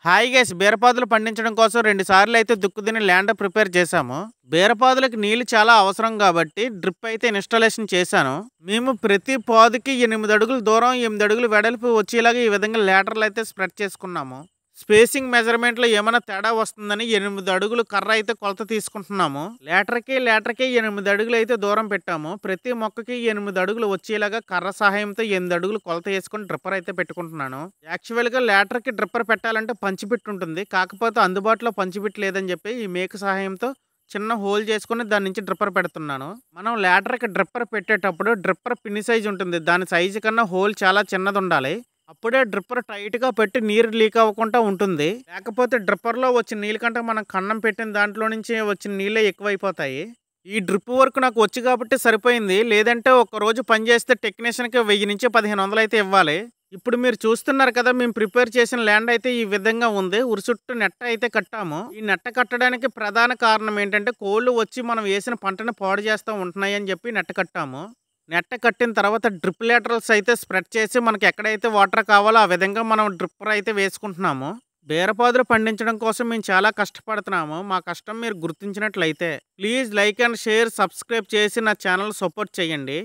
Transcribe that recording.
Hi guys, బీరపాదులు పండించడం కోసం 2 సార్లు అయితే దుక్కుదున్ని ల్యాండ్ ప్రిపేర్ చేశాము. బీరపాదులకి నీళ్లు చాలా అవసరం కాబట్టి డ్రిప్ అయితే ఇన్‌స్టాలేషన్ చేశాను. మేము ప్రతి పాదుకి 8 అడుగుల దూరం, 8 అడుగుల వెడల్పు వచ్చేలాగా ఈ విధంగా లేటర్లు అయితే స్ప్రెడ్ చేసుకున్నాము. స్పేసింగ్ మెజర్మెంట్‌లో ఏమైనా తేడా వస్తుందని 8 అడుగులు కర్ర అయితే కొలత తీసుకుంటున్నాము. లేటర్‌కి 8 అడుగులు అయితే దూరం పెట్టాము. ప్రతి మొక్కకి 8 అడుగులు వచ్చేలాగా కర్ర సహాయంతో 8 అడుగులు కొలత వేసుకొని డ్రిప్పర్ అయితే పెట్టుకుంటున్నాను. యాక్చువల్‌గా లేటర్‌కి డ్రిప్పర్ పెట్టాలంటే పంచిపిట్ ఉంటుంది. కాకపోతే అందుబాటులో పంచిపిట్ లేదని చెప్పి ఈ మేకు సహాయంతో చిన్న హోల్ చేసుకొని దాని నుంచి డ్రిప్పర్ పెడుతున్నాను. మనం లేటర్‌కి డ్రిప్పర్ పెట్టేటప్పుడు డ్రిప్పర్ పిన్ సైజ్ ఉంటుంది. దాని సైజు కన్నా హోల్ చాలా చిన్నది ఉండాలి. అప్పుడే డ్రిప్పర్ టైట్‌గా పెట్టి నీరు లీక్ అవ్వకుండా ఉంటుంది. లేకపోతే డ్రిప్పర్‌లో వచ్చిన నీళ్ళ కంటే మనం కన్నం పెట్టిన దాంట్లో నుంచి వచ్చిన నీళ్ళే ఎక్కువైపోతాయి. ఈ డ్రిప్ వర్క్ నాకు వచ్చు కాబట్టి సరిపోయింది. లేదంటే ఒక్కరోజు పని చేస్తే టెక్నీషియన్‌కి 1000-1500 అయితే ఇవ్వాలి. ఇప్పుడు మీరు చూస్తున్నారు కదా, మేము ప్రిపేర్ చేసిన ల్యాండ్ అయితే ఈ విధంగా ఉంది. ఉరి చుట్టూ నెట్ట అయితే కట్టాము. ఈ నెట్ట కట్టడానికి ప్రధాన కారణం ఏంటంటే కోళ్ళు వచ్చి మనం వేసిన పంటని పాడు చేస్తూ ఉంటున్నాయని చెప్పి నెట్ట కట్టాము. నెట్ట కట్టిన తర్వాత డ్రిప్ లేటరల్స్ అయితే స్ప్రెడ్ చేసి మనకి ఎక్కడైతే వాటర్ కావాలో ఆ విధంగా మనం డ్రిప్పర్ అయితే వేసుకుంటున్నాము. బీరపాదులు పండించడం కోసం మేము చాలా కష్టపడుతున్నాము. మా కష్టం మీరు గుర్తించినట్లయితే please like and share, subscribe చేసి నా ఛానల్ సపోర్ట్ చేయండి.